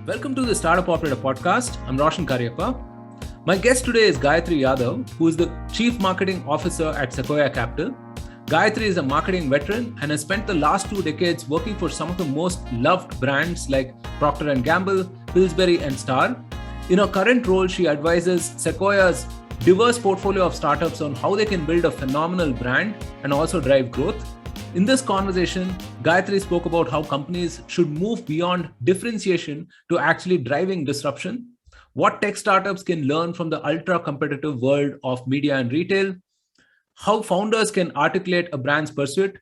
Welcome to the Startup Operator Podcast. I'm Roshan Cariappa. My guest today is Gayatri Yadav, who is the Chief Marketing Officer at Sequoia Capital. Gayatri is a marketing veteran and has spent the last 2 decades working for some of the most loved brands like Procter Gamble, Pillsbury, and Star. In her current role, she advises Sequoia's diverse portfolio of startups on how they can build a phenomenal brand and also drive growth. In this conversation, Gayathri spoke about how companies should move beyond differentiation to actually driving disruption, what tech startups can learn from the ultra-competitive world of media and retail, how founders can articulate a brand's pursuit,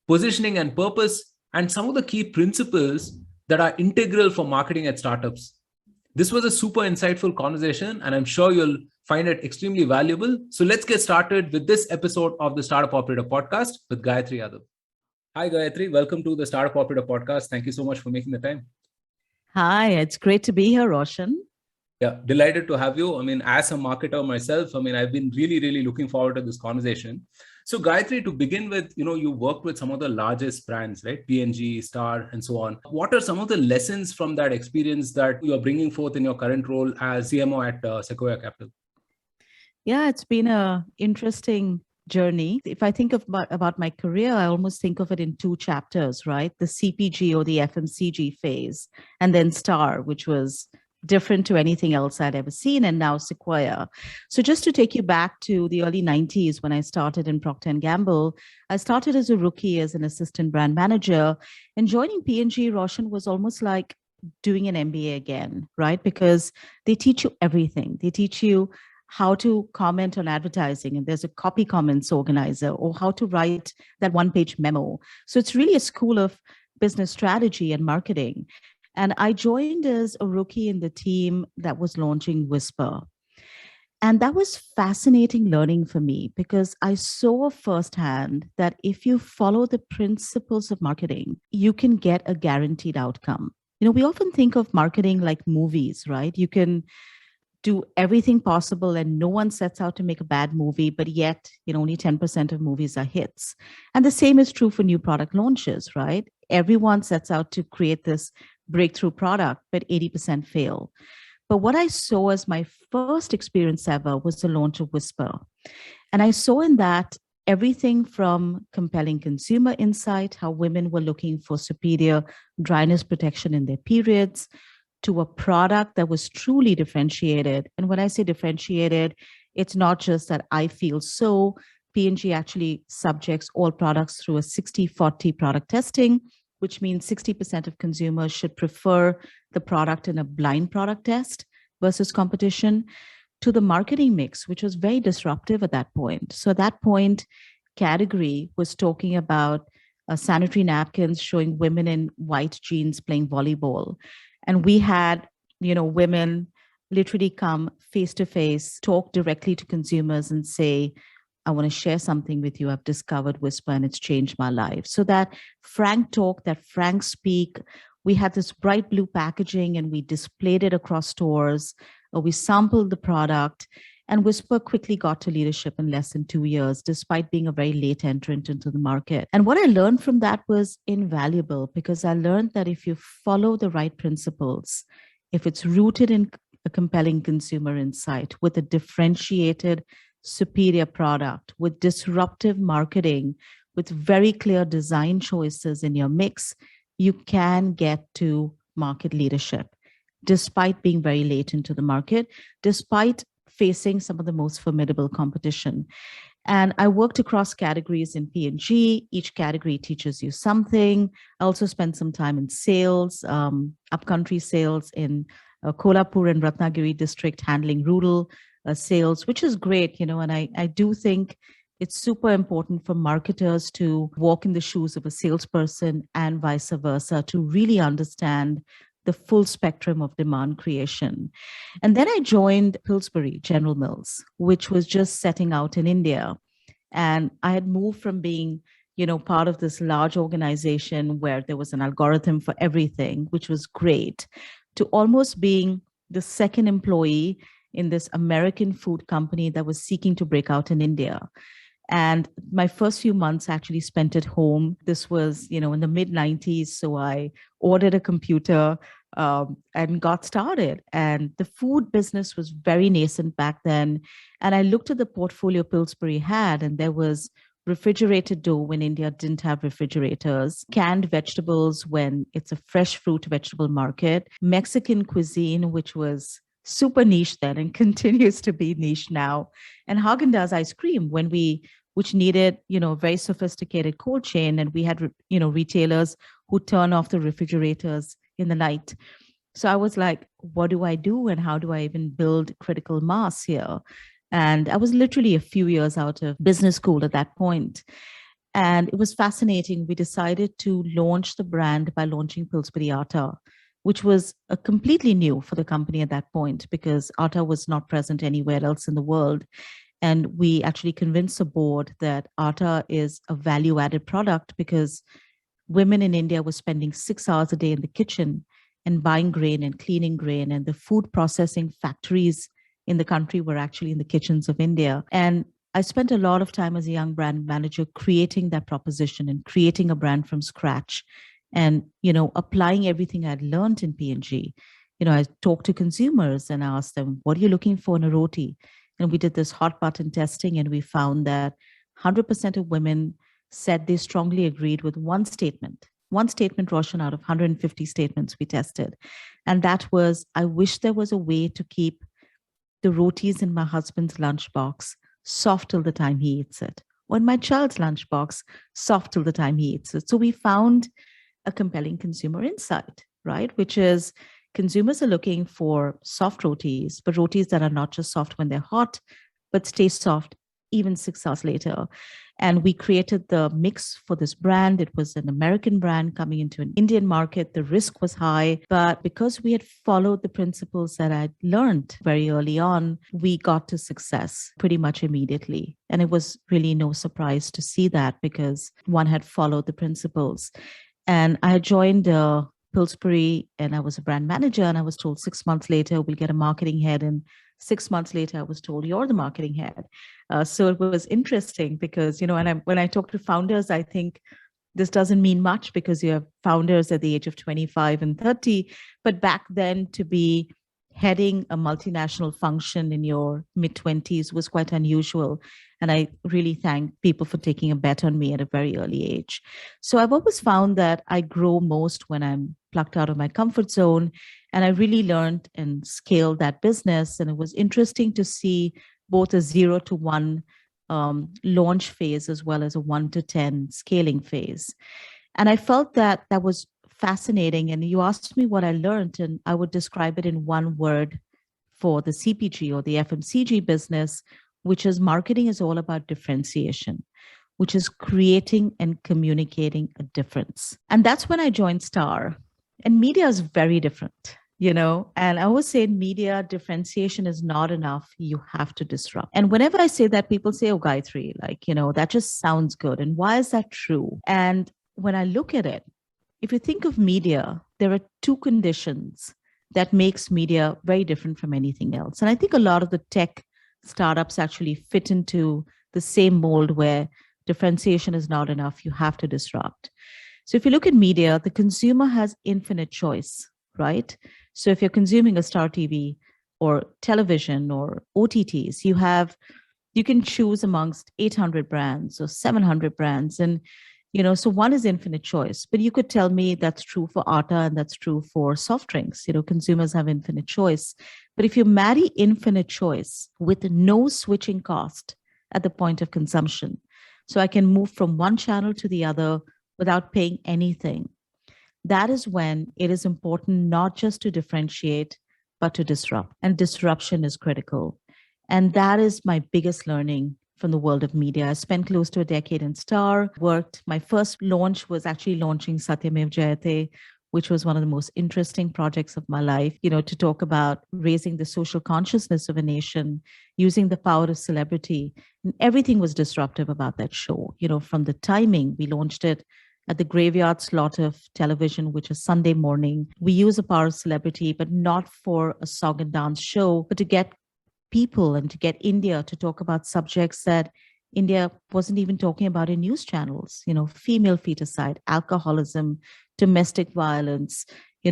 positioning and purpose, and some of the key principles that are integral for marketing at startups. This was a super insightful conversation, and I'm sure you'll find it extremely valuable. So let's get started with this episode of the Startup Operator Podcast with Gayatri Yadav. Hi, Gayatri. Welcome to the Startup Operator Podcast. Thank you so much for making the time. Hi, it's great to be here, Roshan. Yeah, delighted to have you. As a marketer myself, I've been really looking forward to this conversation. So Gayatri, to begin with, you worked with some of the largest brands, right? P&G, Star, and so on. What are some of the lessons from that experience that you are bringing forth in your current role as CMO at Sequoia Capital? Yeah, it's been an interesting journey. If I think about my career, I almost think of it in 2 chapters, right? The CPG or the FMCG phase, and then Star, which was different to anything else I'd ever seen, and now Sequoia. So just to take you back to the early 90s when I started in Procter Gamble, I started as a rookie as an assistant brand manager, and joining P&G, Roshan, was almost like doing an MBA again, right? Because they teach you everything. They teach you how to comment on advertising, and there's a copy comments organizer, or how to write that 1-page memo. So it's really a school of business strategy and marketing. And I joined as a rookie in the team that was launching Whisper. And that was fascinating learning for me because I saw firsthand that if you follow the principles of marketing, you can get a guaranteed outcome. We often think of marketing like movies, right? You can do everything possible and no one sets out to make a bad movie, but yet, only 10% of movies are hits. And the same is true for new product launches, right? Everyone sets out to create this breakthrough product, but 80% fail. But what I saw as my first experience ever was the launch of Whisper. And I saw in that everything from compelling consumer insight, how women were looking for superior dryness protection in their periods, to a product that was truly differentiated. And when I say differentiated, it's not just that I feel so. P&G actually subjects all products through a 60-40 product testing, which means 60% of consumers should prefer the product in a blind product test versus competition, to the marketing mix, which was very disruptive at that point. So at that point, category was talking about sanitary napkins showing women in white jeans playing volleyball. And we had, women literally come face to face, talk directly to consumers and say, I want to share something with you. I've discovered Whisper and it's changed my life. So that frank talk, that frank speak, we had this bright blue packaging and we displayed it across stores. We sampled the product, and Whisper quickly got to leadership in less than 2 years, despite being a very late entrant into the market. And what I learned from that was invaluable, because I learned that if you follow the right principles, if it's rooted in a compelling consumer insight with a differentiated, superior product, with disruptive marketing, with very clear design choices in your mix, you can get to market leadership, despite being very late into the market, despite facing some of the most formidable competition. And I worked across categories in P&G. Each category teaches you something. I also spent some time in sales, upcountry sales in Kolhapur and Ratnagiri district, handling rural sales, which is great, and I do think it's super important for marketers to walk in the shoes of a salesperson and vice versa, to really understand the full spectrum of demand creation. And then I joined Pillsbury, General Mills, which was just setting out in India. And I had moved from being, part of this large organization where there was an algorithm for everything, which was great, to almost being the second employee in this American food company that was seeking to break out in India. And my first few months actually spent at home. This was, in the mid 90s. So I ordered a computer. and got started. And the food business was very nascent back then. And I looked at the portfolio Pillsbury had, and there was refrigerated dough when India didn't have refrigerators, canned vegetables when it's a fresh fruit vegetable market, Mexican cuisine, which was super niche then and continues to be niche now, and Haagen-Dazs ice cream which needed, very sophisticated cold chain, and we had, retailers who turn off the refrigerators in the night. So I was like, what do I do, and how do I even build critical mass here? And I was literally a few years out of business school at that point. And it was fascinating. We decided to launch the brand by launching Pillsbury Atta, which was a completely new for the company at that point because Atta was not present anywhere else in the world. And we actually convinced the board that Atta is a value-added product because women in India were spending 6 hours a day in the kitchen and buying grain and cleaning grain, and the food processing factories in the country were actually in the kitchens of India. And I spent a lot of time as a young brand manager creating that proposition and creating a brand from scratch and, applying everything I'd learned in P&G. I talked to consumers and asked them, what are you looking for in a roti? And we did this hot button testing, and we found that 100% of women said they strongly agreed with one statement, Roshan, out of 150 statements we tested. And that was, I wish there was a way to keep the rotis in my husband's lunchbox soft till the time he eats it, or in my child's lunchbox soft till the time he eats it. So we found a compelling consumer insight, right? Which is consumers are looking for soft rotis, but rotis that are not just soft when they're hot, but stay soft even 6 hours later. And we created the mix for this brand. It was an American brand coming into an Indian market. The risk was high, but because we had followed the principles that I'd learned very early on, we got to success pretty much immediately. And it was really no surprise to see that because one had followed the principles. And I had joined Pillsbury and I was a brand manager, and I was told 6 months later, we'll get a marketing head. And 6 months later, I was told, you're the marketing head. So it was interesting because, when I talk to founders, I think this doesn't mean much because you have founders at the age of 25 and 30. But back then, to be heading a multinational function in your mid-20s was quite unusual. And I really thank people for taking a bet on me at a very early age. So I've always found that I grow most when I'm plucked out of my comfort zone. And I really learned and scaled that business. And it was interesting to see both a 0 to 1 launch phase as well as a 1 to 10 scaling phase. And I felt that that was fascinating. And you asked me what I learned, and I would describe it in one word for the CPG or the FMCG business, which is marketing is all about differentiation, which is creating and communicating a difference. And that's when I joined Star. And media is very different, and I always say in media, differentiation is not enough. You have to disrupt. And whenever I say that, people say, oh, Gayathri, that just sounds good. And why is that true? And when I look at it, if you think of media, there are two conditions that makes media very different from anything else. And I think a lot of the tech startups actually fit into the same mold where differentiation is not enough. You have to disrupt. So if you look at media, the consumer has infinite choice, right? So if you're consuming a Star TV or television or OTTs, you can choose amongst 800 brands or 700 brands. And, so one is infinite choice, but you could tell me that's true for Atta and that's true for soft drinks. Consumers have infinite choice. But if you marry infinite choice with no switching cost at the point of consumption, so I can move from one channel to the other without paying anything, that is when it is important not just to differentiate, but to disrupt. And disruption is critical. And that is my biggest learning from the world of media. I spent close to a decade in Star, my first launch was actually launching Satyamev Jayate, which was one of the most interesting projects of my life, to talk about raising the social consciousness of a nation, using the power of celebrity. And everything was disruptive about that show. From the timing, we launched it at the graveyard slot of television, which is Sunday morning. We use the power of celebrity, but not for a song and dance show, but to get people and to get India to talk about subjects that India wasn't even talking about in news channels, female feticide, alcoholism, domestic violence,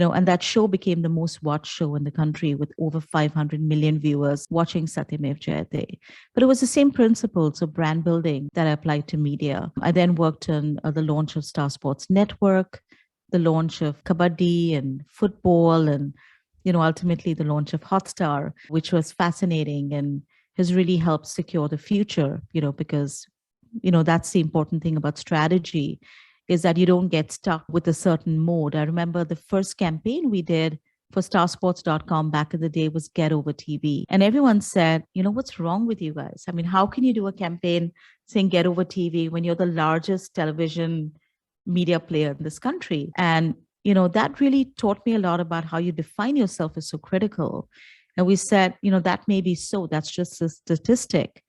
and that show became the most watched show in the country with over 500 million viewers watching Satyamev Jayate. But it was the same principles of brand building that I applied to media. I then worked on the launch of Star Sports Network, the launch of Kabaddi and football, and ultimately the launch of Hotstar, which was fascinating and has really helped secure the future, because that's the important thing about strategy, is that you don't get stuck with a certain mode. I remember the first campaign we did for starsports.com back in the day was Get Over TV. And everyone said, what's wrong with you guys? I mean, how can you do a campaign saying Get Over TV when you're the largest television media player in this country? And, that really taught me a lot about how you define yourself is so critical. And we said, that may be so. That's just a statistic.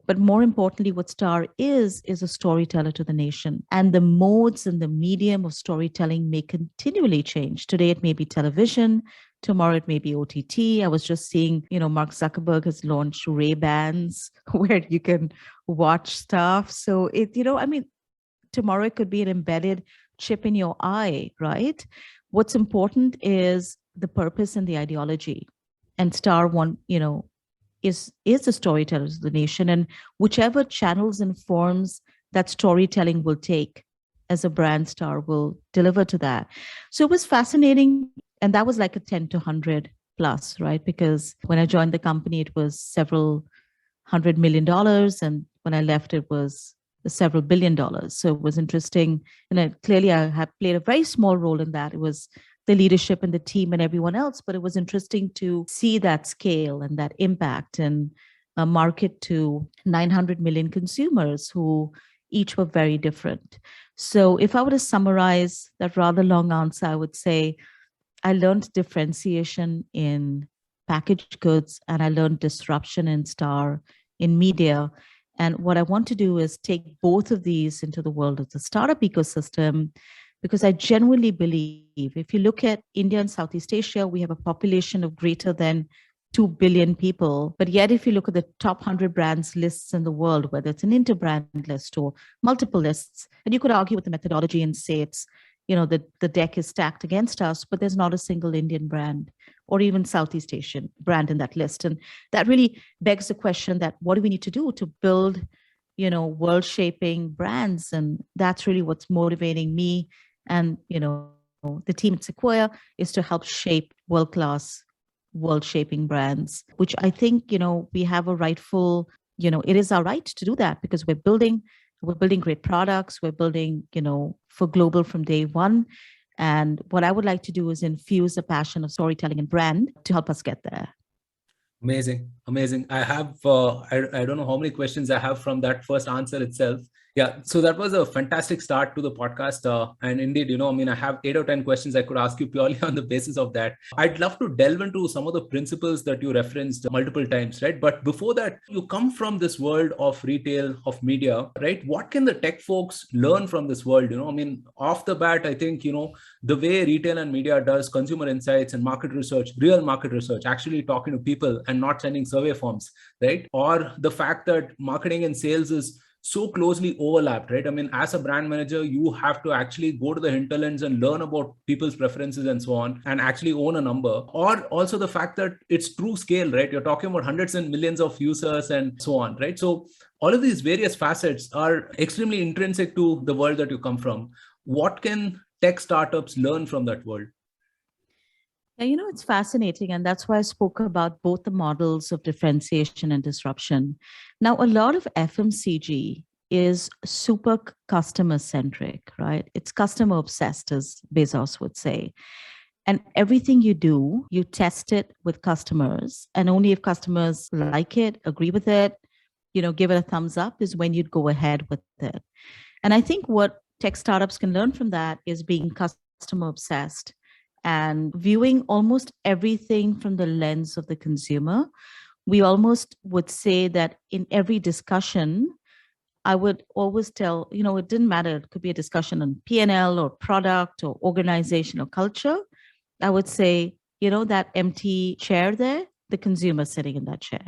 But more importantly, what Star is a storyteller to the nation. And the modes and the medium of storytelling may continually change. Today, it may be television. Tomorrow, it may be OTT. I was just seeing, Mark Zuckerberg has launched Ray-Bans where you can watch stuff. So tomorrow it could be an embedded chip in your eye, right? What's important is the purpose and the ideology. And Star is the storyteller of the nation, and whichever channels and forms that storytelling will take as a brand, Star will deliver to that. So it was fascinating, and that was like a 10 to 100 plus, right? Because when I joined the company, it was several $100 million, and when I left, it was several $1 billion. So it was interesting, and clearly I have played a very small role in that. It was the leadership and the team and everyone else, but it was interesting to see that scale and that impact and market to 900 million consumers who each were very different. So if I were to summarize that rather long answer, I would say I learned differentiation in packaged goods and I learned disruption in Star in media. And what I want to do is take both of these into the world of the startup ecosystem, because I genuinely believe if you look at India and Southeast Asia, we have a population of greater than 2 billion people. But yet, if you look at the top 100 brands lists in the world, whether it's an interbrand list or multiple lists, and you could argue with the methodology and say it's, the deck is stacked against us, but there's not a single Indian brand or even Southeast Asian brand in that list. And that really begs the question that what do we need to do to build, world-shaping brands? And that's really what's motivating me and, the team at Sequoia is to help shape world-class, world-shaping brands, which I think, we have a rightful, it is our right to do that because we're building great products. We're building, for global from day one. And what I would like to do is infuse a passion of storytelling and brand to help us get there. Amazing. I have, I don't know how many questions I have from that first answer itself. Yeah. So that was a fantastic start to the podcast. And indeed, I have 8 or 10 questions I could ask you purely on the basis of that. I'd love to delve into some of the principles that you referenced multiple times, right? But before that, you come from this world of retail, of media, right? What can the tech folks learn from this world? Off the bat, I think, the way retail and media does consumer insights and market research, real market research, actually talking to people and not sending survey forms, right? Or the fact that marketing and sales is so closely overlapped, right? As a brand manager, you have to actually go to the hinterlands and learn about people's preferences and so on, and actually own a number. Or also the fact that it's true scale, right? You're talking about hundreds and millions of users and so on, right? So all of these various facets are extremely intrinsic to the world that you come from. What can tech startups learn from that world? Yeah, it's fascinating. And that's why I spoke about both the models of differentiation and disruption. Now, a lot of FMCG is super customer centric, right? It's customer obsessed, as Bezos would say. And everything you do, you test it with customers. And only if customers like it, agree with it, give it a thumbs up is when you'd go ahead with it. And I think what tech startups can learn from that is being customer obsessed and viewing almost everything from the lens of the consumer. We almost would say that in every discussion, I would always tell, it didn't matter. It could be a discussion on P&L or product or organization or culture. I would say, that empty chair there, the consumer sitting in that chair.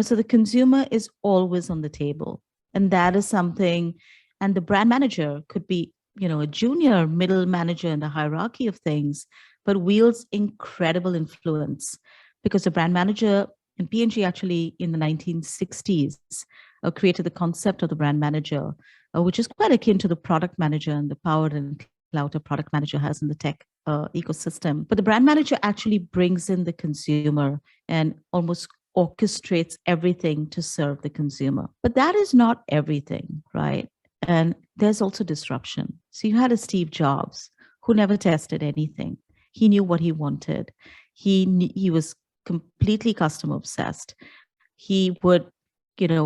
So the consumer is always on the table. And that is something, and the brand manager could be, a junior middle manager in the hierarchy of things, but wields incredible influence because the brand manager and P&G actually in the 1960s created the concept of the brand manager, which is quite akin to the product manager and the power and clout a product manager has in the tech ecosystem. But the brand manager actually brings in the consumer and almost orchestrates everything to serve the consumer. But that is not everything, right? And there's also disruption. So you had a Steve Jobs who never tested anything. He knew what he wanted. He was completely customer obsessed. He would,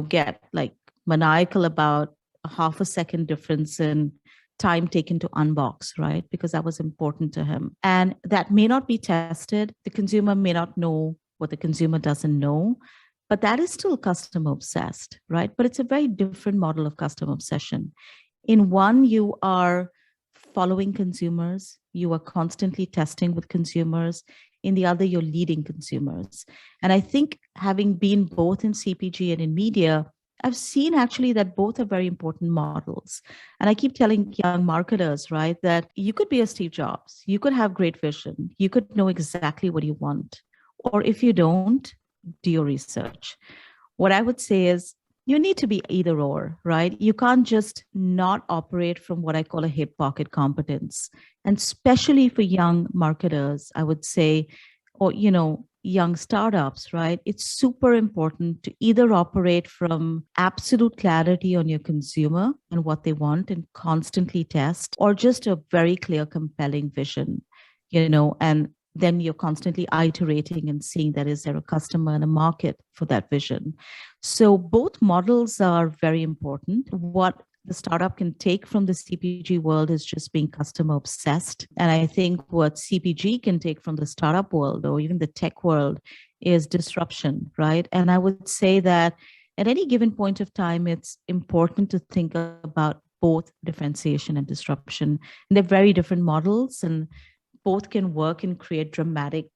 get like maniacal about a half a second difference in time taken to unbox, right? Because that was important to him. And that may not be tested. The consumer may not know what the consumer doesn't know, but that is still customer obsessed, right? But it's a very different model of customer obsession. In one, you are following consumers, you are constantly testing with consumers. In the other, you're leading consumers. And I think having been both in CPG and in media, I've seen actually that both are very important models. And I keep telling young marketers, right, that you could be a Steve Jobs, you could have great vision, you could know exactly what you want. Or if you don't, do your research. What I would say is you need to be either or, right? You can't just not operate from what I call a hip pocket competence. And especially for young marketers, I would say, or, young startups, right? It's super important to either operate from absolute clarity on your consumer and what they want and constantly test, or just a very clear, compelling vision, and then you're constantly iterating and seeing that is there a customer and a market for that vision. So both models are very important. What the startup can take from the CPG world is just being customer obsessed. And I think what CPG can take from the startup world or even the tech world is disruption, right? And I would say that at any given point of time, it's important to think about both differentiation and disruption. And they're very different models, and both can work and create dramatic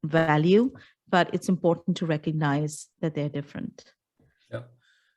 value, but it's important to recognize that they're different. Yeah.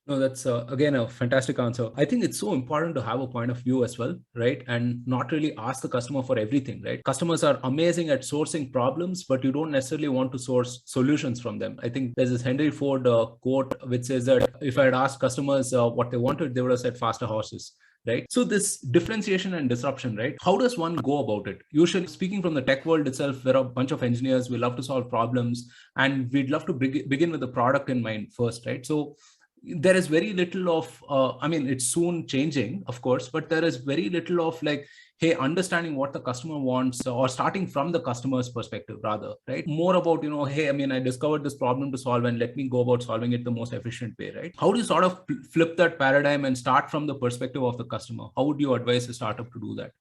No, that's again a fantastic answer. I think it's so important to have a point of view as well, right? And not really ask the customer for everything, right? Customers are amazing at sourcing problems, but you don't necessarily want to source solutions from them. I think there's this Henry Ford quote which says that if I had asked customers what they wanted, they would have said faster horses. Right. So this differentiation and disruption, right? How does one go about it? Usually speaking from the tech world itself, we're a bunch of engineers. We love to solve problems and we'd love to begin with the product in mind first, right? So there is very little of, it's soon changing, of course, but there is very little of like, hey, understanding what the customer wants or starting from the customer's perspective rather, right? More about, hey, I discovered this problem to solve and let me go about solving it the most efficient way, right? How do you sort of flip that paradigm and start from the perspective of the customer? How would you advise a startup to do that?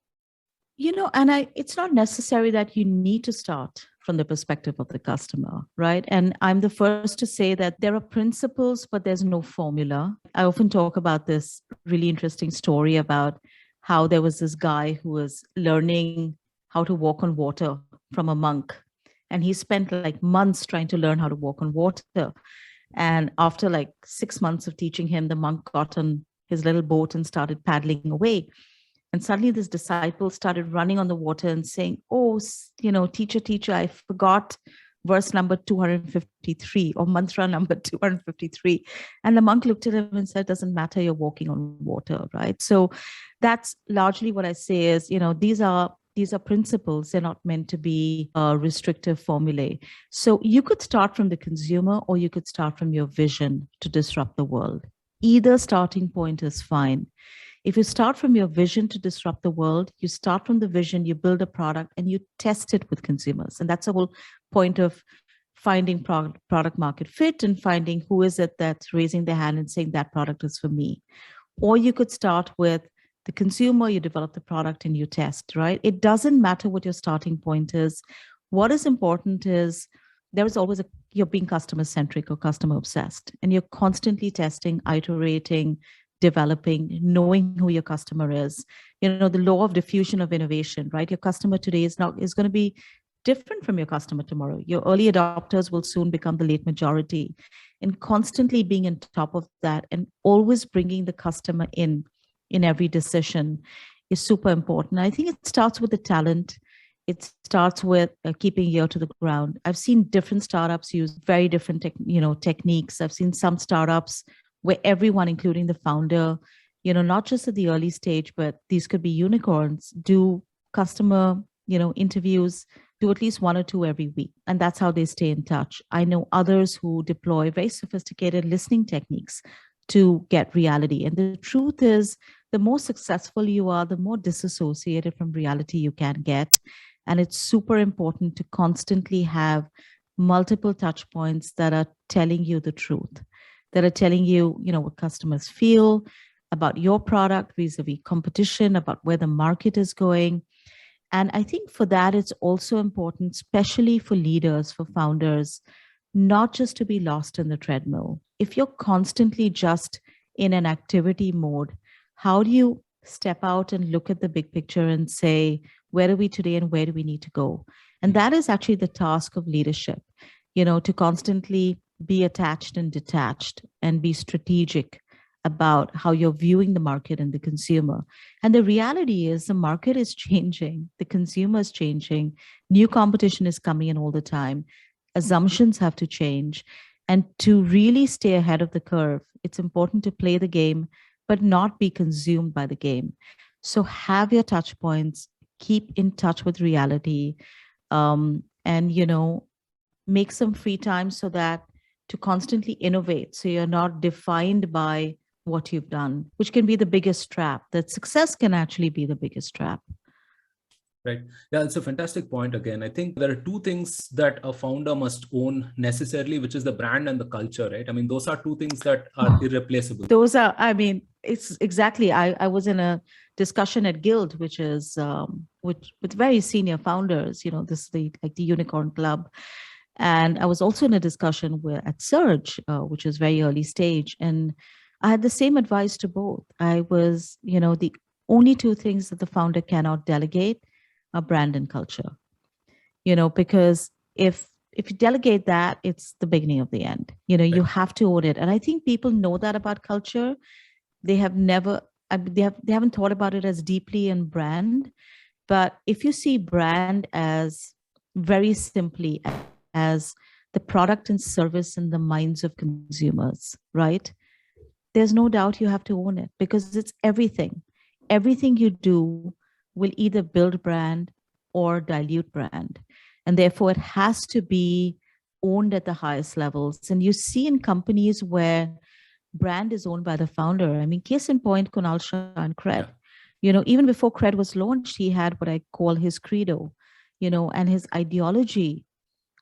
It's not necessary that you need to start from the perspective of the customer, right? And I'm the first to say that there are principles, but there's no formula. I often talk about this really interesting story about how there was this guy who was learning how to walk on water from a monk. And he spent like months trying to learn how to walk on water. And after like 6 months of teaching him, the monk got on his little boat and started paddling away. And suddenly this disciple started running on the water and saying, oh, teacher, I forgot verse number 253 or mantra number 253. And the monk looked at him and said, doesn't matter, you're walking on water, right? So that's largely what I say is, these are principles. They're not meant to be restrictive formulae. So you could start from the consumer or you could start from your vision to disrupt the world. Either starting point is fine. If you start from your vision to disrupt the world, you start from the vision, you build a product and you test it with consumers. And that's the whole point of finding product market fit and finding who is it that's raising their hand and saying that product is for me. Or you could start with the consumer, you develop the product and you test, right? It doesn't matter what your starting point is. What is important is there is always you're being customer centric or customer obsessed, and you're constantly testing, iterating, developing, knowing who your customer is. The law of diffusion of innovation, right? Your customer today is going to be different from your customer tomorrow. Your early adopters will soon become the late majority. And constantly being on top of that and always bringing the customer in every decision is super important. I think it starts with the talent. It starts with keeping ear to the ground. I've seen different startups use very different techniques. I've seen some startups where everyone, including the founder, not just at the early stage, but these could be unicorns, do customer, interviews, do at least one or two every week. And that's how they stay in touch. I know others who deploy very sophisticated listening techniques to get reality. And the truth is, the more successful you are, the more disassociated from reality you can get. And it's super important to constantly have multiple touch points that are telling you the truth, that are telling you, what customers feel about your product vis-a-vis competition, about where the market is going. And I think for that, it's also important, especially for leaders, for founders, not just to be lost in the treadmill. If you're constantly just in an activity mode, how do you step out and look at the big picture and say, where are we today and where do we need to go? And that is actually the task of leadership, to constantly be attached and detached and be strategic about how you're viewing the market and the consumer. And the reality is the market is changing, the consumer is changing, new competition is coming in all the time, assumptions have to change. And to really stay ahead of the curve, it's important to play the game, but not be consumed by the game. So have your touch points, keep in touch with reality, and, make some free time so that to constantly innovate. So you're not defined by what you've done, which can be the biggest trap. That success can actually be the biggest trap. Right. Yeah, it's a fantastic point. Again, I think there are two things that a founder must own necessarily, which is the brand and the culture, right? I mean, those are two things that are irreplaceable. Those are, it's exactly. I was in a discussion at Guild, which is with very senior founders. This is the Unicorn Club, and I was also in a discussion at Surge, which is very early stage, and I had the same advice to both. I was, the only two things that the founder cannot delegate are brand and culture. Because if you delegate that, it's the beginning of the end. You have to own it. And I think people know that about culture. They have never, they haven't thought about it as deeply in brand. But if you see brand as very simply as the product and service in the minds of consumers, right? There's no doubt you have to own it because it's everything. Everything you do will either build brand or dilute brand. And therefore, it has to be owned at the highest levels. And you see in companies where brand is owned by the founder. I mean, case in point, Kunal Shah and Cred. Yeah. Even before Cred was launched, he had what I call his credo, and his ideology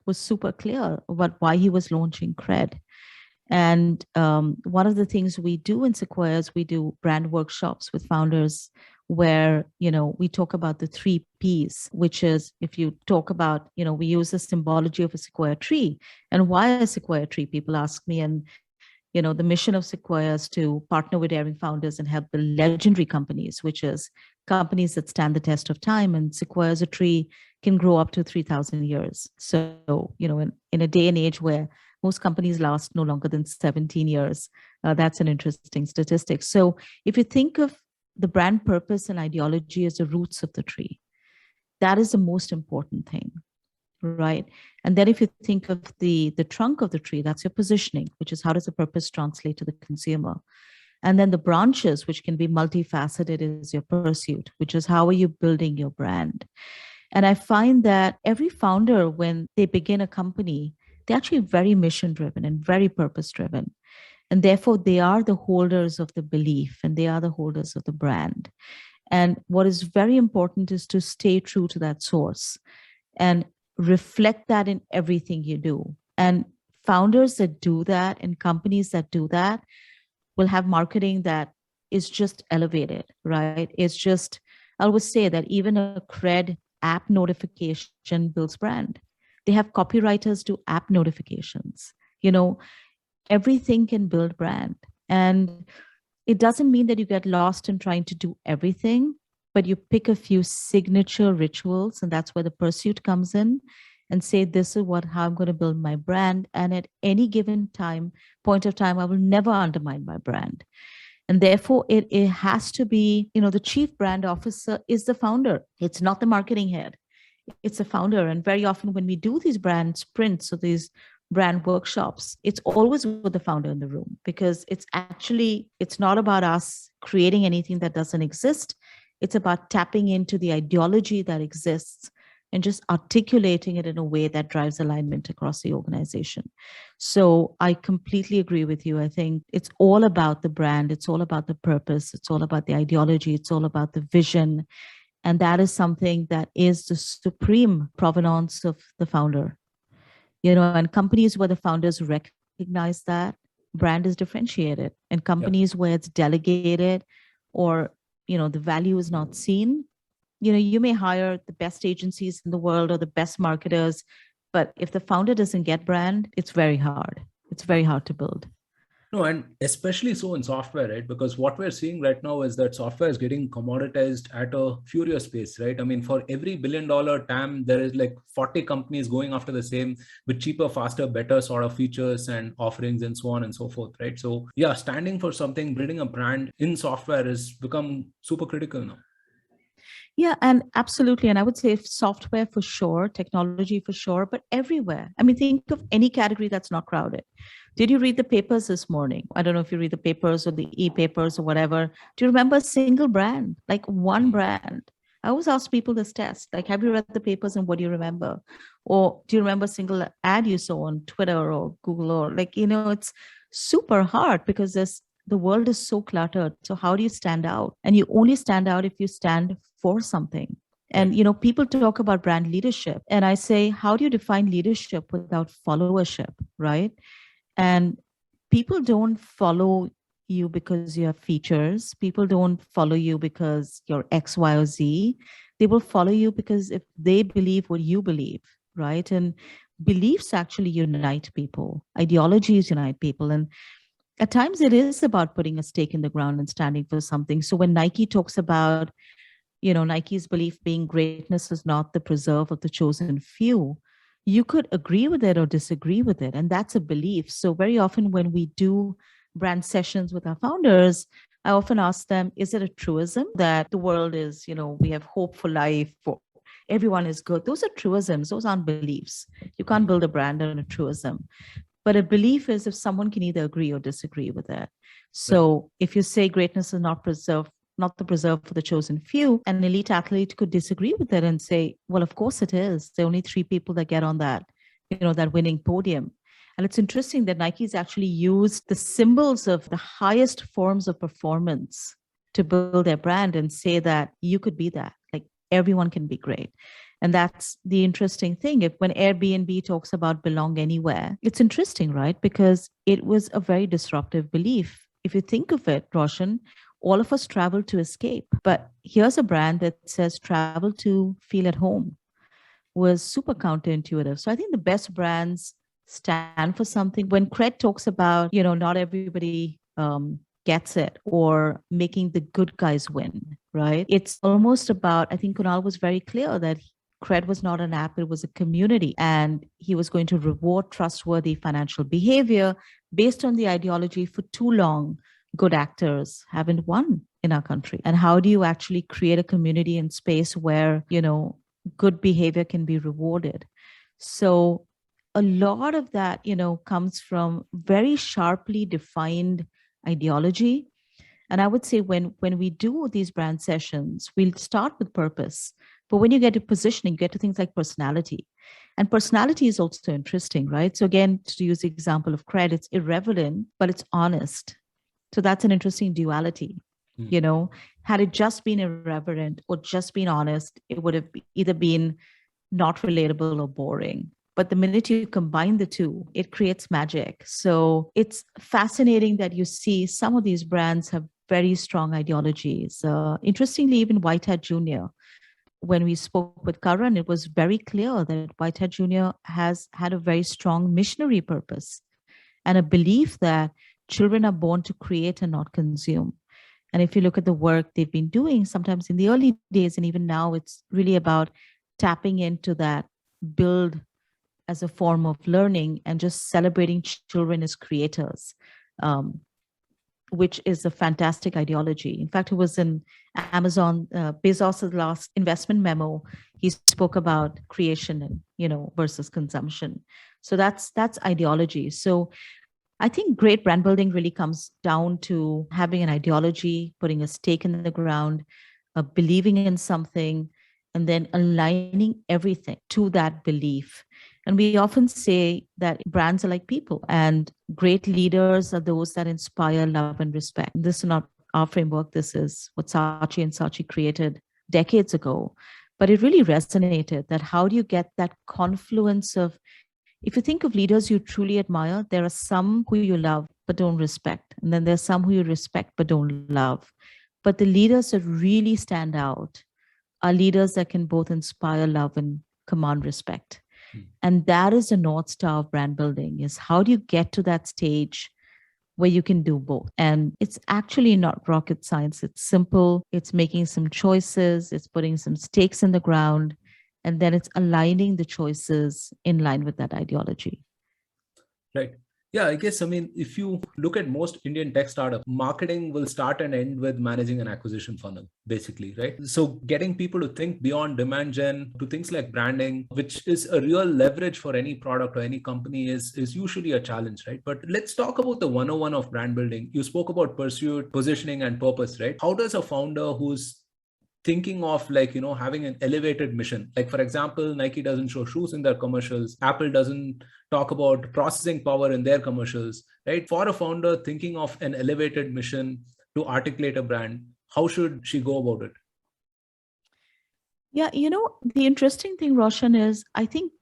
was super clear about why he was launching Cred. And one of the things we do in Sequoia is we do brand workshops with founders where, we talk about the 3 Ps, which is if you talk about, we use the symbology of a Sequoia tree. And why a Sequoia tree? People ask me. And, the mission of Sequoia is to partner with daring founders and help build legendary companies, which is companies that stand the test of time. And Sequoia as a tree can grow up to 3,000 years. So, in a day and age where most companies last no longer than 17 years. That's an interesting statistic. So if you think of the brand purpose and ideology as the roots of the tree, that is the most important thing, right? And then if you think of the trunk of the tree, that's your positioning, which is how does the purpose translate to the consumer? And then the branches, which can be multifaceted, is your pursuit, which is how are you building your brand? And I find that every founder, when they begin a company, they're actually very mission driven and very purpose driven. And therefore, they are the holders of the belief and they are the holders of the brand. And what is very important is to stay true to that source and reflect that in everything you do. And founders that do that and companies that do that will have marketing that is just elevated, right? It's just, I always say that even a Cred app notification builds brand. They have copywriters do app notifications. Everything can build brand. And it doesn't mean that you get lost in trying to do everything, but you pick a few signature rituals, and that's where the pursuit comes in, and say, this is how I'm going to build my brand. And at any given point of time, I will never undermine my brand. And therefore, it has to be, the chief brand officer is the founder. It's not the marketing head. it's a founder. And very often when we do these brand sprints or these brand workshops, it's always with the founder in the room, because it's not about us creating anything that doesn't exist. It's about tapping into the ideology that exists and just articulating it in a way that drives alignment across the organization. So I completely agree with you. I think it's all about the brand. It's all about the purpose. It's all about the ideology. It's all about the vision. And that is something that is the supreme provenance of the founder. And companies where the founders recognize that, brand is differentiated. And companies where it's delegated, or the value is not seen, you may hire the best agencies in the world or the best marketers, but if the founder doesn't get brand, it's very hard. It's very hard to build. No, and especially so in software, right? Because what we're seeing right now is that software is getting commoditized at a furious pace, right? I mean, for every $1 billion TAM, there is like 40 companies going after the same with cheaper, faster, better sort of features and offerings and so on and so forth, right? So yeah, standing for something, building a brand in software has become super critical now. Yeah, and absolutely. And I would say software for sure, technology for sure, but everywhere. I mean, think of any category that's not crowded. Did you read the papers this morning? I don't know if you read the papers or the e-papers or whatever. Do you remember a single brand, like one brand? I always ask people this test, like, have you read the papers and what do you remember? Or do you remember a single ad you saw on Twitter or Google, or it's super hard because the world is so cluttered. So how do you stand out? And you only stand out if you stand for something. And, people talk about brand leadership. And I say, how do you define leadership without followership, right? And people don't follow you because you have features. People don't follow you because you're X, Y, or Z. They will follow you because if they believe what you believe, right? And beliefs actually unite people. Ideologies unite people. And at times it is about putting a stake in the ground and standing for something. So when Nike talks about, Nike's belief being greatness is not the preserve of the chosen few, you could agree with it or disagree with it. And that's a belief. So very often when we do brand sessions with our founders, I often ask them, is it a truism that the world is, we have hope for life, for everyone is good? Those are truisms. Those aren't beliefs. You can't build a brand on a truism. But a belief is if someone can either agree or disagree with it. So if you say greatness is not the preserve for the chosen few, an elite athlete could disagree with it and say, well, of course it is. There are only 3 people that get on that, that winning podium. And it's interesting that Nike's actually used the symbols of the highest forms of performance to build their brand and say that you could be that. Like everyone can be great. And that's the interesting thing. If when Airbnb talks about belong anywhere, it's interesting, right? Because it was a very disruptive belief. If you think of it, Roshan, all of us travel to escape. But here's a brand that says travel to feel at home. Was super counterintuitive. So I think the best brands stand for something. When Craig talks about, not everybody gets it, or making the good guys win, right? It's almost about, I think Kunal was very clear that Cred was not an app, it was a community. And he was going to reward trustworthy financial behavior based on the ideology. For too long, good actors haven't won in our country. And how do you actually create a community and space where, good behavior can be rewarded? So a lot of that, comes from very sharply defined ideology. And I would say when we do these brand sessions, we'll start with purpose. But when you get to positioning, you get to things like personality. And personality is also interesting, right? So again, to use the example of Cred, it's irrelevant, but it's honest. So that's an interesting duality. Had it just been irreverent or just been honest, it would have either been not relatable or boring. But the minute you combine the two, it creates magic. So it's fascinating that you see some of these brands have very strong ideologies. Interestingly, even Whitehead Jr., when we spoke with Karan, it was very clear that Whitehead Jr. has had a very strong missionary purpose and a belief that children are born to create and not consume. And if you look at the work they've been doing, sometimes in the early days and even now, it's really about tapping into that build as a form of learning and just celebrating children as creators. which is a fantastic ideology. In fact, it was in Amazon, Bezos' last investment memo. He spoke about creation and, versus consumption. So that's ideology. So I think great brand building really comes down to having an ideology, putting a stake in the ground, believing in something, and then aligning everything to that belief. And we often say that brands are like people, and great leaders are those that inspire love and respect. This is not our framework. This is what Saatchi and Saatchi created decades ago. But it really resonated that how do you get that confluence of, if you think of leaders you truly admire, there are some who you love but don't respect. And then there's some who you respect but don't love. But the leaders that really stand out are leaders that can both inspire love and command respect. And that is the North Star of brand building, is how do you get to that stage where you can do both? And it's actually not rocket science. It's simple. It's making some choices. It's putting some stakes in the ground. And then it's aligning the choices in line with that ideology. Right. Yeah, I guess, if you look at most Indian tech startups, marketing will start and end with managing an acquisition funnel, basically, right? So getting people to think beyond demand gen to things like branding, which is a real leverage for any product or any company, is usually a challenge, right? But let's talk about the 101 of brand building. You spoke about pursuit, positioning, and purpose, right? How does a founder who's thinking of having an elevated mission, like for example, Nike doesn't show shoes in their commercials, Apple doesn't talk about processing power in their commercials, right? For a founder thinking of an elevated mission to articulate a brand, how should she go about it? Yeah, the interesting thing, Roshan, is I think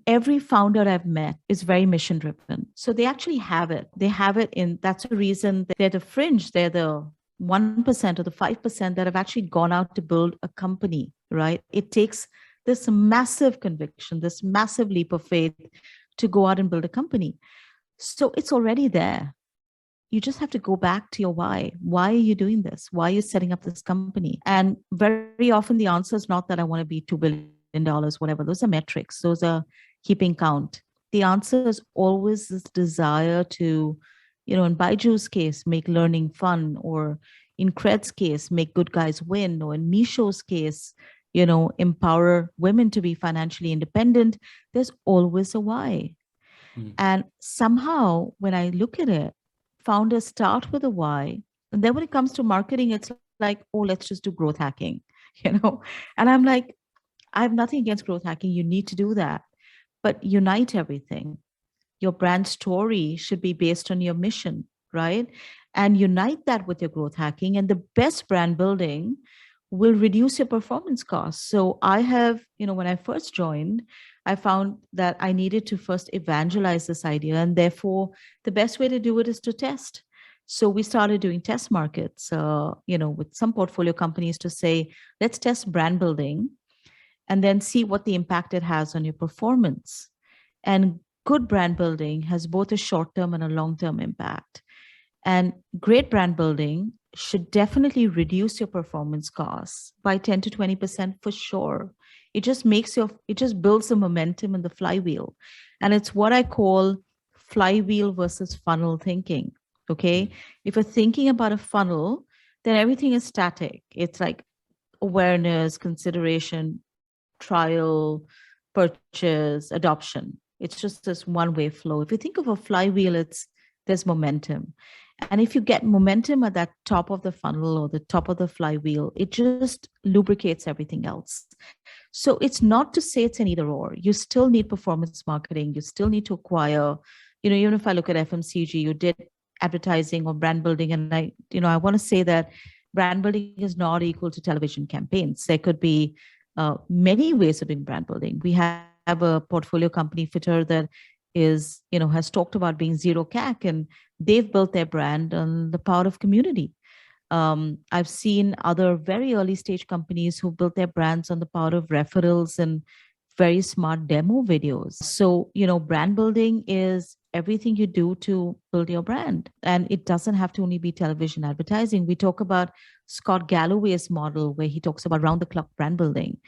every founder I've met is very mission driven. So they actually have it. They have it that's a reason they're the fringe. They're the 1% or the 5% that have actually gone out to build a company, right? It takes this massive conviction, this massive leap of faith to go out and build a company. So it's already there. You just have to go back to your why. Why are you doing this? Why are you setting up this company? And very often the answer is not that I want to be $2 billion, whatever. Those are metrics. Those are keeping count. The answer is always this desire to, in Baiju's case, make learning fun, or in Cred's case, make good guys win, or in Misho's case, empower women to be financially independent. There's always a why. And somehow when I look at it, founders start with a why. And then when it comes to marketing, it's like, oh, let's just do growth hacking, And I'm like, I have nothing against growth hacking. You need to do that, but unite everything. Your brand story should be based on your mission, right? And unite that with your growth hacking. And the best brand building will reduce your performance costs. So I have, when I first joined, I found that I needed to first evangelize this idea. And therefore, the best way to do it is to test. So we started doing test markets, with some portfolio companies to say, let's test brand building and then see what the impact it has on your performance. And good brand building has both a short-term and a long-term impact. And great brand building should definitely reduce your performance costs by 10 to 20% for sure. It just builds the momentum in the flywheel. And it's what I call flywheel versus funnel thinking. Okay. If you're thinking about a funnel, then everything is static. It's like awareness, consideration, trial, purchase, adoption. It's just this one-way flow. If you think of a flywheel, there's momentum. And if you get momentum at that top of the funnel or the top of the flywheel, it just lubricates everything else. So it's not to say it's an either or. You still need performance marketing. You still need to acquire, even if I look at FMCG, you did advertising or brand building. And I want to say that brand building is not equal to television campaigns. There could be many ways of doing brand building. We have a portfolio company, Fitter, that is, has talked about being zero CAC, and they've built their brand on the power of community. I've seen other very early stage companies who built their brands on the power of referrals and very smart demo videos. So, brand building is everything you do to build your brand. And it doesn't have to only be television advertising. We talk about Scott Galloway's model, where he talks about round the clock brand building.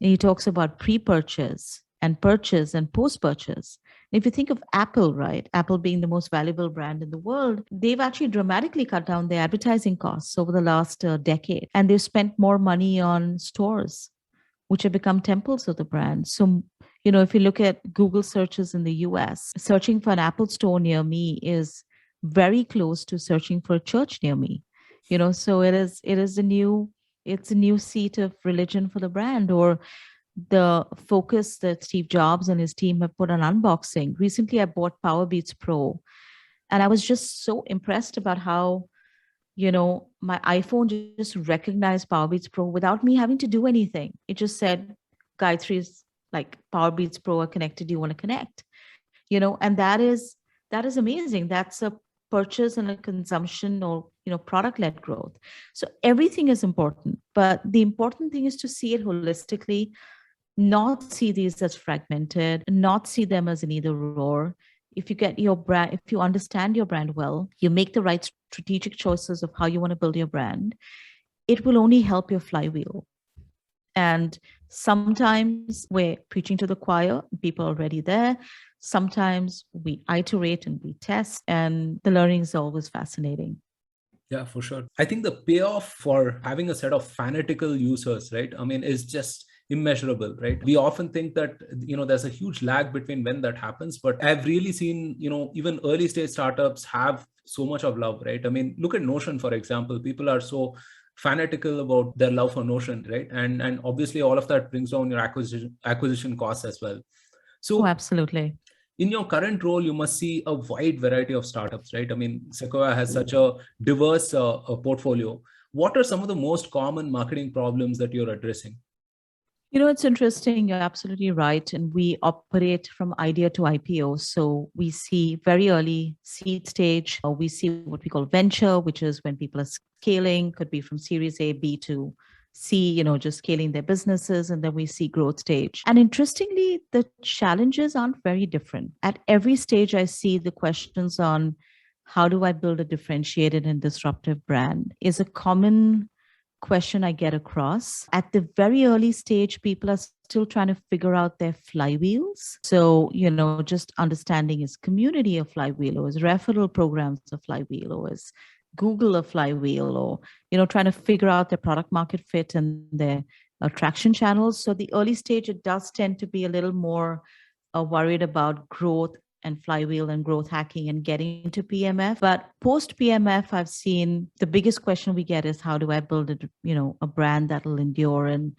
And he talks about pre-purchase and purchase and post-purchase. If you think of Apple, right? Apple being the most valuable brand in the world, they've actually dramatically cut down their advertising costs over the last decade. And they've spent more money on stores, which have become temples of the brand. So, if you look at Google searches in the US, searching for an Apple store near me is very close to searching for a church near me. So it's a new seat of religion for the brand, or the focus that Steve Jobs and his team have put on unboxing. Recently, I bought Powerbeats Pro, and I was just so impressed about how, my iPhone just recognized Powerbeats Pro without me having to do anything. It just said, Gayathri's like Powerbeats Pro are connected. Do you want to connect? And that is amazing. That's a purchase and a consumption or product led growth. So everything is important, but the important thing is to see it holistically, not see these as fragmented, not see them as an either or. If you get your brand, if you understand your brand well, you make the right strategic choices of how you want to build your brand, it will only help your flywheel. And sometimes we're preaching to the choir, people are already there. Sometimes we iterate and we test, and the learning is always fascinating. Yeah, for sure. I think the payoff for having a set of fanatical users, right? I mean, is just immeasurable, right? We often think that, there's a huge lag between when that happens, but I've really seen, even early stage startups have so much of love, right? I mean, look at Notion, for example. People are so fanatical about their love for Notion, right? And obviously all of that brings down your acquisition costs as well. So absolutely. In your current role, you must see a wide variety of startups, right? I mean, Sequoia has such a diverse portfolio. What are some of the most common marketing problems that you're addressing? It's interesting. You're absolutely right. And we operate from idea to IPO. So we see very early seed stage, or we see what we call venture, which is when people are scaling, could be from series A, B to C, just scaling their businesses. And then we see growth stage. And interestingly, the challenges aren't very different. At every stage, I see the questions on how do I build a differentiated and disruptive brand is a common question I get across. At the very early stage, people are still trying to figure out their flywheels. So, just understanding is community a flywheel, or is referral programs a flywheel, or is Google a flywheel, or, trying to figure out their product market fit and their attraction channels. So the early stage, it does tend to be a little more worried about growth and flywheel and growth hacking and getting into PMF. But post PMF, I've seen the biggest question we get is how do I build a brand that'll endure? And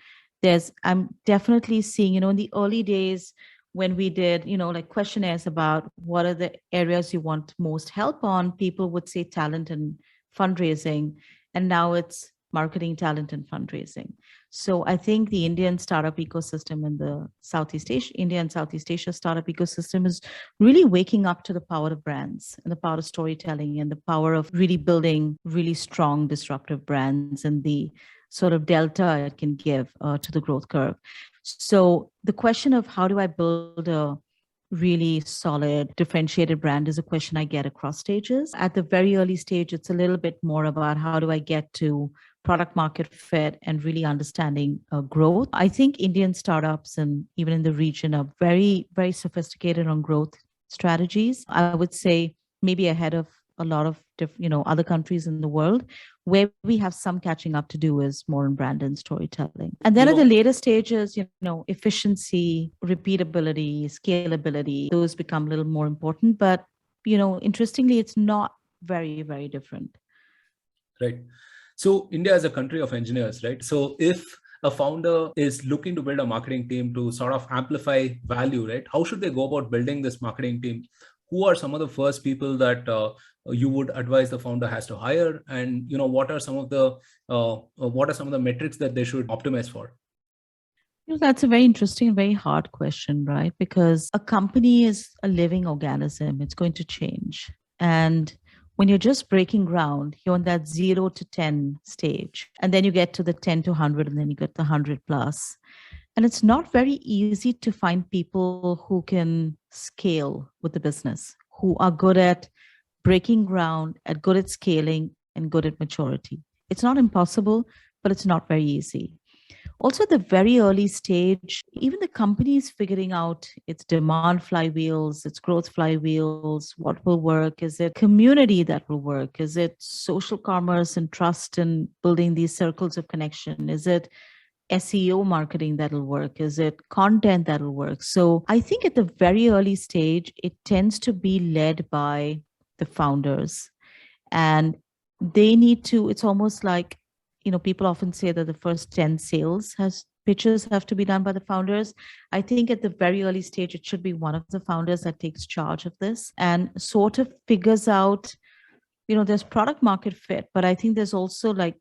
I'm definitely seeing, in the early days when we did, like questionnaires about what are the areas you want most help on, people would say talent and fundraising. And now it's marketing, talent, and fundraising. So I think the Indian startup ecosystem and the India and Southeast Asia startup ecosystem is really waking up to the power of brands and the power of storytelling and the power of really building really strong disruptive brands and the sort of delta it can give to the growth curve. So the question of how do I build a really solid, differentiated brand is a question I get across stages. At the very early stage, it's a little bit more about how do I get to product market fit and really understanding growth. I think Indian startups and even in the region are very, very sophisticated on growth strategies. I would say maybe ahead of a lot of other countries in the world. Where we have some catching up to do is more in brand and storytelling. And then at the later stages, efficiency, repeatability, scalability, those become a little more important. But, interestingly, it's not very, very different. Right. So India is a country of engineers, right? So if a founder is looking to build a marketing team to sort of amplify value, right? How should they go about building this marketing team? Who are some of the first people that you would advise the founder has to hire, and what are some of the metrics that they should optimize for? That's a very interesting, very hard question, right? Because a company is a living organism; it's going to change, and when you're just breaking ground, you're on that 0 to 10 stage, and then you get to the 10 to 100, and then you get the 100 plus. And it's not very easy to find people who can scale with the business, who are good at breaking ground, good at scaling, and good at maturity. It's not impossible, but it's not very easy. Also, at the very early stage, even the company is figuring out its demand flywheels, its growth flywheels, what will work. Is it community that will work? Is it social commerce and trust and building these circles of connection? Is it SEO marketing that'll work? Is it content that'll work? So I think at the very early stage, it tends to be led by the founders. And they need to, it's almost like, people often say that the first 10 sales has pitches have to be done by the founders. I think at the very early stage, it should be one of the founders that takes charge of this and sort of figures out, there's product market fit, but I think there's also like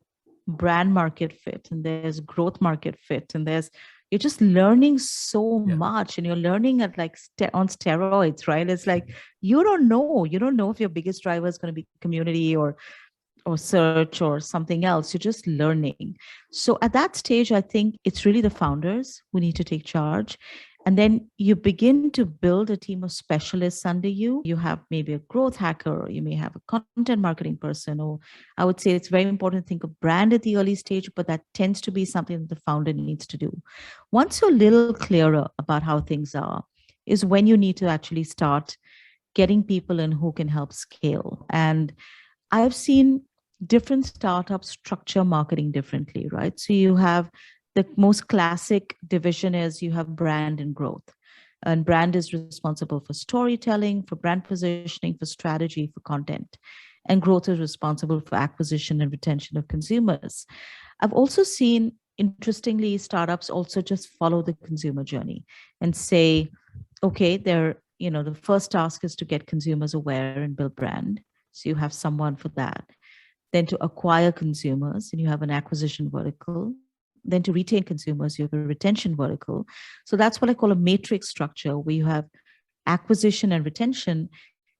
brand market fit and there's growth market fit and you're just learning so much and you're learning at like on steroids, right? It's like you don't know if your biggest driver is going to be community or search or something else. You're just learning. So at that stage, I think it's really the founders who need to take charge. And then you begin to build a team of specialists under you. You have maybe a growth hacker, or you may have a content marketing person, or I would say it's very important to think of brand at the early stage, but that tends to be something that the founder needs to do. Once you're a little clearer about how things are, is when you need to actually start getting people in who can help scale. And I've seen different startups structure marketing differently, right? So you have the most classic division is you have brand and growth. And brand is responsible for storytelling, for brand positioning, for strategy, for content. And growth is responsible for acquisition and retention of consumers. I've also seen, interestingly, startups also just follow the consumer journey and say, okay, the first task is to get consumers aware and build brand. So you have someone for that. Then to acquire consumers, and you have an acquisition vertical. Then to retain consumers, you have a retention vertical. So that's what I call a matrix structure, where you have acquisition and retention,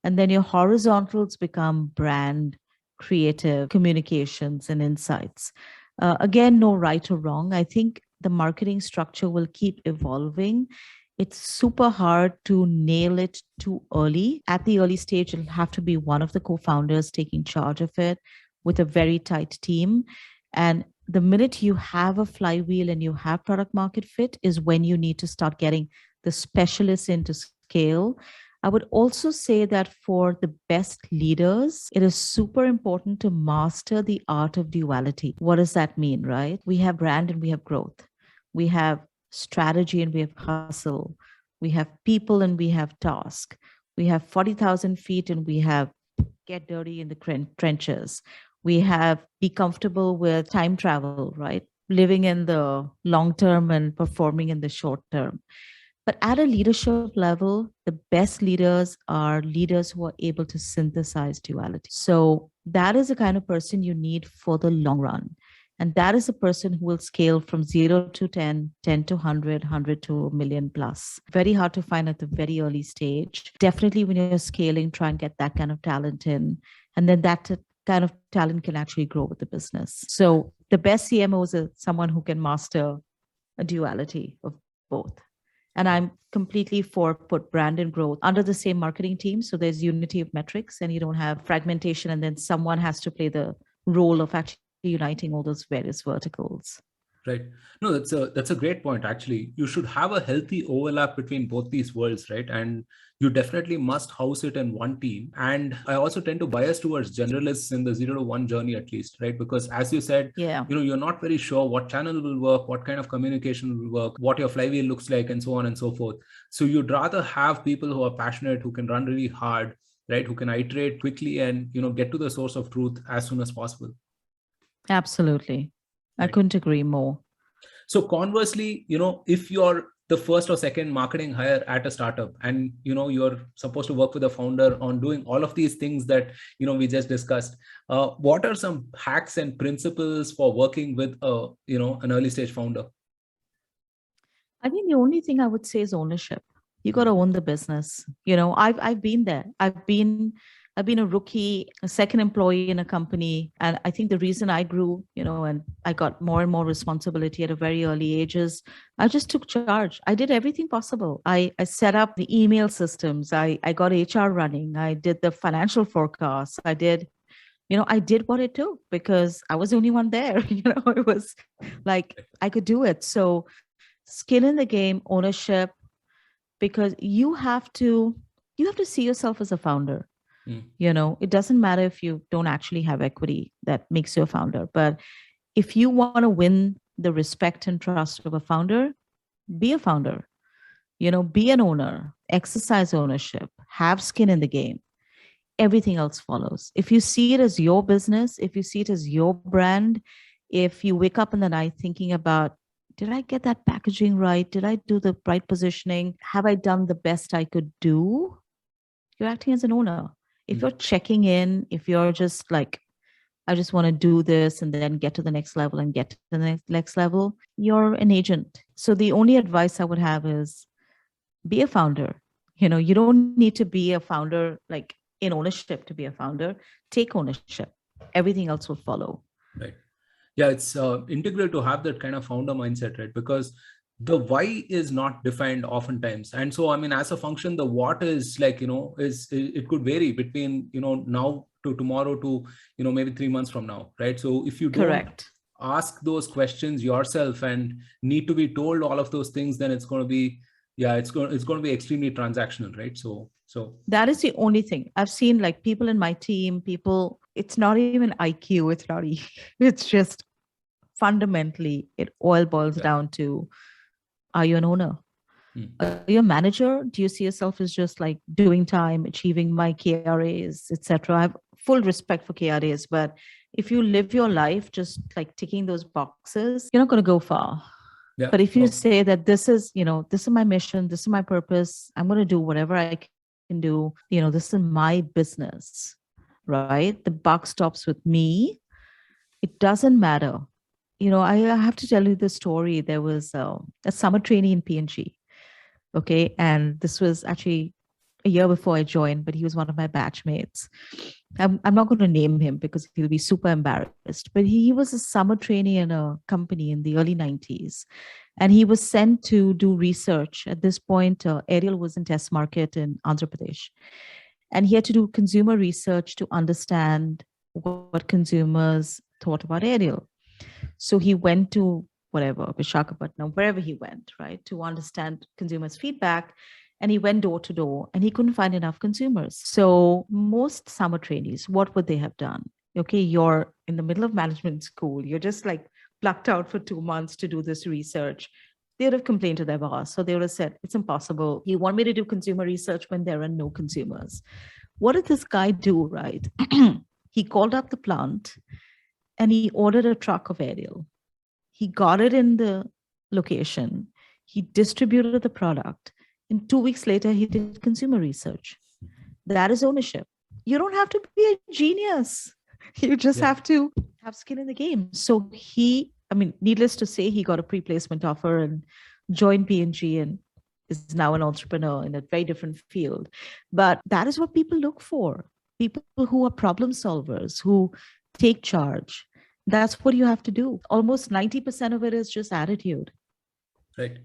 and then your horizontals become brand, creative, communications, and insights. Again, no right or wrong. I think the marketing structure will keep evolving. It's super hard to nail it too early. At the early stage, it'll have to be one of the co-founders taking charge of it with a very tight team. And the minute you have a flywheel and you have product market fit is when you need to start getting the specialists in to scale. I would also say that for the best leaders, it is super important to master the art of duality. What does that mean, right? We have brand and we have growth. We have strategy and we have hustle. We have people and we have task. We have 40,000 feet and we have get dirty in the trenches. We have be comfortable with time travel, right? Living in the long term and performing in the short term. But at a leadership level, the best leaders are leaders who are able to synthesize duality. So that is the kind of person you need for the long run. And that is a person who will scale from 0 to 10, 10 to 100, 100 to a million plus. Very hard to find at the very early stage. Definitely when you're scaling, try and get that kind of talent in. And then that kind of talent can actually grow with the business. So the best CMOs are someone who can master a duality of both. And I'm completely for put brand and growth under the same marketing team. So there's unity of metrics and you don't have fragmentation. And then someone has to play the role of actually uniting all those various verticals. Right. No, that's a great point. Actually, you should have a healthy overlap between both these worlds, right? And you definitely must house it in one team. And I also tend to bias towards generalists in the 0 to 1 journey, at least, right? Because as you said, you're not very sure what channel will work, what kind of communication will work, what your flywheel looks like, and so on and so forth. So you'd rather have people who are passionate, who can run really hard, right? Who can iterate quickly and, get to the source of truth as soon as possible. Absolutely. I couldn't agree more. So conversely, if you're the first or second marketing hire at a startup and, you're supposed to work with a founder on doing all of these things that, we just discussed, what are some hacks and principles for working with, an early stage founder? I think the only thing I would say is ownership. You got to own the business. I've been there. I've been a rookie, a second employee in a company. And I think the reason I grew, and I got more and more responsibility at a very early age is I just took charge. I did everything possible. I set up the email systems. I got HR running. I did the financial forecasts. I did I did what it took because I was the only one there. It was like I could do it. So skin in the game, ownership, because you have to see yourself as a founder. Mm. It doesn't matter if you don't actually have equity that makes you a founder, but if you want to win the respect and trust of a founder, be a founder. Be an owner, exercise ownership, have skin in the game. Everything else follows. If you see it as your business, if you see it as your brand, if you wake up in the night thinking about, did I get that packaging right? Did I do the right positioning? Have I done the best I could do? You're acting as an owner. If you're Mm. checking in, if you're just like, I just want to do this and then get to the next level and get to the next level, you're an agent. So the only advice I would have is be a founder. You don't need to be a founder like in ownership to be a founder. Take ownership. Everything else will follow. Right. Yeah, it's integral to have that kind of founder mindset, right? Because the why is not defined oftentimes. And so, I mean, as a function, the what is like, it could vary between, now to tomorrow to, maybe 3 months from now, right? So if you don't Correct. ask those questions yourself and need to be told all of those things, then it's going to be, yeah, it's going to be extremely transactional, right? So That is the only thing I've seen. Like people in my team, it's not even IQ. It's not, it's just fundamentally, it all boils yeah. down to, are you an owner? Mm. Are you a manager? Do you see yourself as just like doing time, achieving my KRAs, etc.? I have full respect for KRAs, but if you live your life just like ticking those boxes, you're not going to go far. Yeah. But if you Oh, say that this is my mission, this is my purpose, I'm going to do whatever I can do, this is my business, right? The buck stops with me. It doesn't matter. I have to tell you the story. There was a summer trainee in P&G. Okay. And this was actually a year before I joined, but he was one of my batchmates. I'm not going to name him because he'll be super embarrassed, but he was a summer trainee in a company in the early 90s. And he was sent to do research. At this point, Ariel was in test market in Andhra Pradesh. And he had to do consumer research to understand what consumers thought about Ariel. So he went to whatever, Vishakhapatnam, wherever he went, right, to understand consumers' feedback. And he went door to door and he couldn't find enough consumers. So most summer trainees, what would they have done? Okay, you're in the middle of management school. You're just like plucked out for 2 months to do this research. They would have complained to their boss. So they would have said, it's impossible. You want me to do consumer research when there are no consumers. What did this guy do, right? He called up the plant and he ordered a truck of Ariel. He got it in the location. He distributed the product. And 2 weeks later, he did consumer research. That is ownership. You don't have to be a genius. You just yeah. have to have skin in the game. So needless to say, he got a pre-placement offer and joined P&G and is now an entrepreneur in a very different field. But that is what people look for. People who are problem solvers, who take charge. That's what you have to do. Almost 90% of it is just attitude. Right.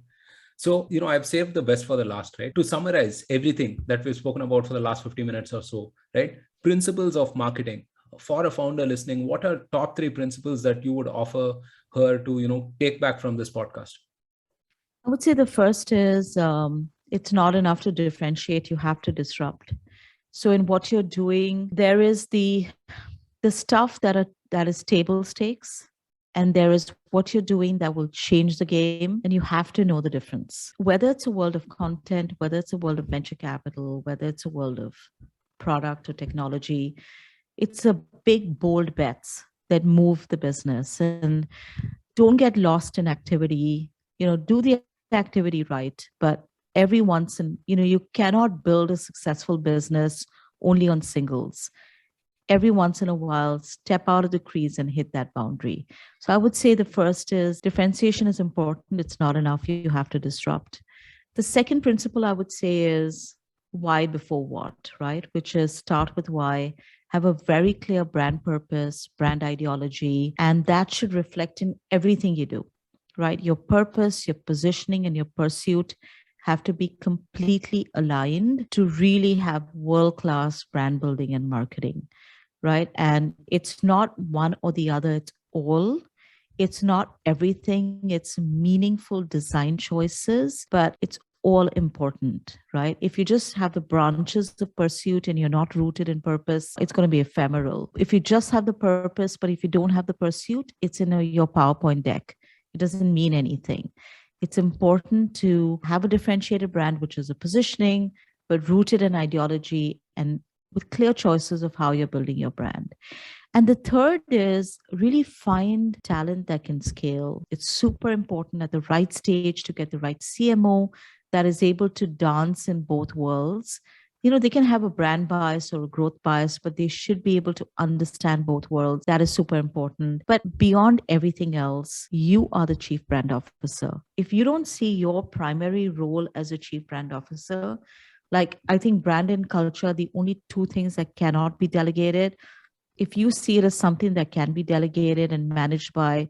So, I've saved the best for the last, right? To summarize everything that we've spoken about for the last 50 minutes or so, right? Principles of marketing. For a founder listening, what are top 3 principles that you would offer her to, take back from this podcast? I would say the first is it's not enough to differentiate. You have to disrupt. So in what you're doing, there is the stuff that is table stakes, and there is what you're doing that will change the game, and you have to know the difference. Whether it's a world of content, whether it's a world of venture capital, whether it's a world of product or technology, it's a big, bold bets that move the business. And don't get lost in activity. Do the activity right, but every once in, you cannot build a successful business only on singles. Every once in a while, step out of the crease and hit that boundary. So I would say the first is differentiation is important. It's not enough. You have to disrupt. The second principle I would say is why before what, right? Which is start with why, have a very clear brand purpose, brand ideology, and that should reflect in everything you do, right? Your purpose, your positioning, and your pursuit have to be completely aligned to really have world-class brand building and marketing. right? And it's not one or the other, it's all. It's not everything, it's meaningful design choices, but it's all important, right? If you just have the branches of pursuit and you're not rooted in purpose, it's going to be ephemeral. If you just have the purpose, but if you don't have the pursuit, it's in your PowerPoint deck. It doesn't mean anything. It's important to have a differentiated brand, which is a positioning, but rooted in ideology and with clear choices of how you're building your brand. And the third is really find talent that can scale. It's super important at the right stage to get the right CMO that is able to dance in both worlds. They can have a brand bias or a growth bias, but they should be able to understand both worlds. That is super important. But beyond everything else, you are the chief brand officer. If you don't see your primary role as a chief brand officer, like I think brand and culture are the only two things that cannot be delegated. If you see it as something that can be delegated and managed by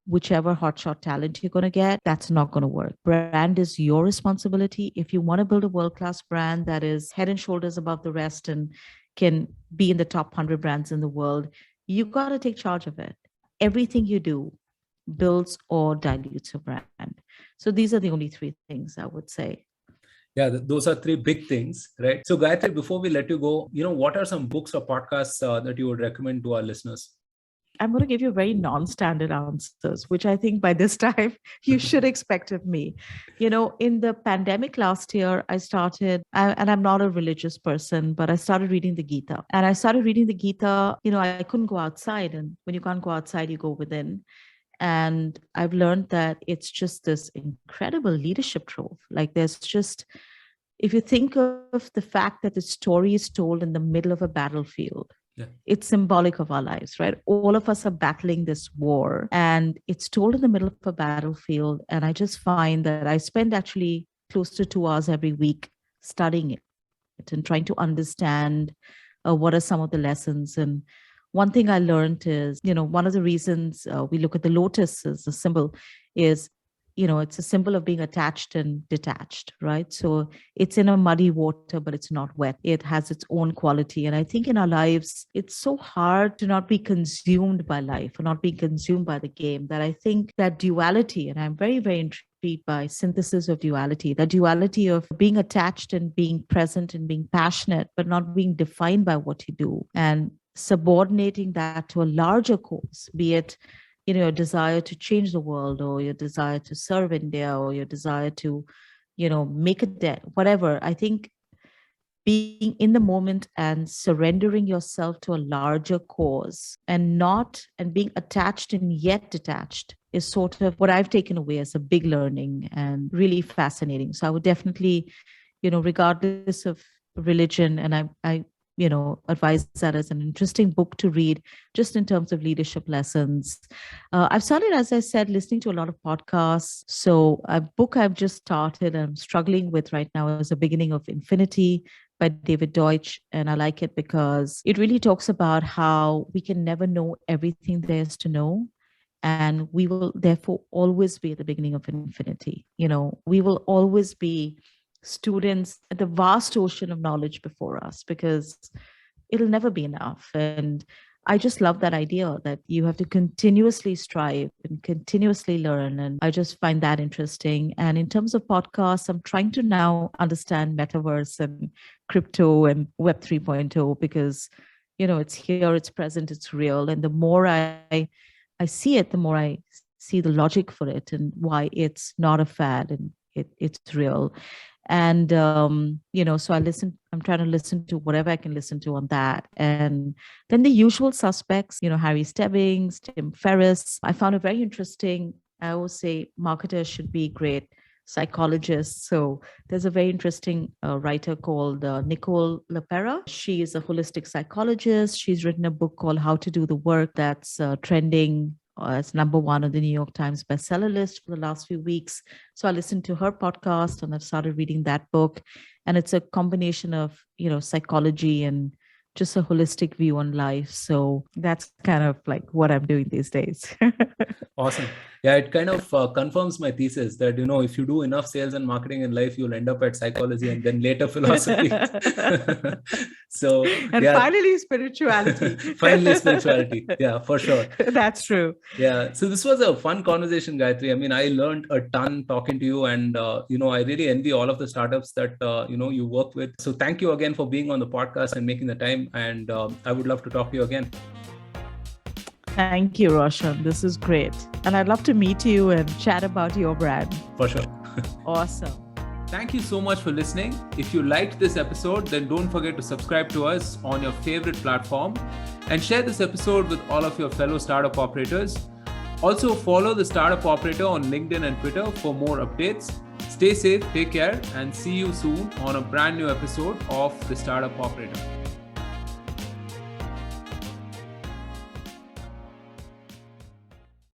whichever hotshot talent you're going to get, that's not going to work. Brand is your responsibility. If you want to build a world-class brand that is head and shoulders above the rest and can be in the top 100 brands in the world, you got to take charge of it. Everything you do builds or dilutes your brand. So these are the only three things I would say. Yeah, those are three big things, right? So Gayathri, before we let you go, what are some books or podcasts that you would recommend to our listeners? I'm going to give you very non-standard answers, which I think by this time you should expect of me. In the pandemic last year, and I'm not a religious person, but I started reading the Gita. And I started reading the Gita, I couldn't go outside. And when you can't go outside, you go within. And I've learned that it's just this incredible leadership trove. Like if you think of the fact that the story is told in the middle of a battlefield, yeah, it's symbolic of our lives, right? All of us are battling this war and it's told in the middle of a battlefield. And I just find that I spend actually close to 2 hours every week studying it and trying to understand what are some of the lessons. And one thing I learned is, one of the reasons we look at the lotus as a symbol is, it's a symbol of being attached and detached, right? So it's in a muddy water, but it's not wet. It has its own quality. And I think in our lives, it's so hard to not be consumed by life or not be consumed by the game, that I think that duality, and I'm very, very intrigued by synthesis of duality, the duality of being attached and being present and being passionate, but not being defined by what you do, and subordinating that to a larger cause, be it your desire to change the world, or your desire to serve India, or your desire to make a dent, whatever. I think being in the moment and surrendering yourself to a larger cause and being attached and yet detached is sort of what I've taken away as a big learning and really fascinating. So I would definitely, regardless of religion, and I advise that as an interesting book to read, just in terms of leadership lessons. I've started, as I said, listening to a lot of podcasts. So a book I've just started, I'm struggling with right now, is The Beginning of Infinity by David Deutsch. And I like it because it really talks about how we can never know everything there is to know. And we will therefore always be at the beginning of infinity. We will always be students at the vast ocean of knowledge before us, because it'll never be enough. And I just love that idea that you have to continuously strive and continuously learn. And I just find that interesting. And in terms of podcasts, I'm trying to now understand metaverse and crypto and Web 3.0, because, it's here, it's present, it's real. And the more I see it, the more I see the logic for it and why it's not a fad and it's real. And, so I'm trying to listen to whatever I can listen to on that. And then the usual suspects, Harry Stebbings, Tim Ferriss. I found it very interesting. I always say marketers should be great psychologists. So there's a very interesting writer called Nicole LaPera. She is a holistic psychologist. She's written a book called How to Do the Work that's trending it's #1 on the New York Times bestseller list for the last few weeks. So I listened to her podcast and I've started reading that book. And it's a combination of, psychology and just a holistic view on life. So that's kind of like what I'm doing these days. Awesome. Yeah, it kind of confirms my thesis that, if you do enough sales and marketing in life, you'll end up at psychology and then later philosophy. So, and finally, spirituality. Finally, spirituality. Yeah, for sure. That's true. Yeah. So this was a fun conversation, Gayathri. I mean, I learned a ton talking to you, and, I really envy all of the startups that, you work with. So thank you again for being on the podcast and making the time. And I would love to talk to you again. Thank you, Roshan. This is great. And I'd love to meet you and chat about your brand. For sure. Awesome. Thank you so much for listening. If you liked this episode, then don't forget to subscribe to us on your favorite platform and share this episode with all of your fellow startup operators. Also, follow the Startup Operator on LinkedIn and Twitter for more updates. Stay safe, take care, and see you soon on a brand new episode of the Startup Operator.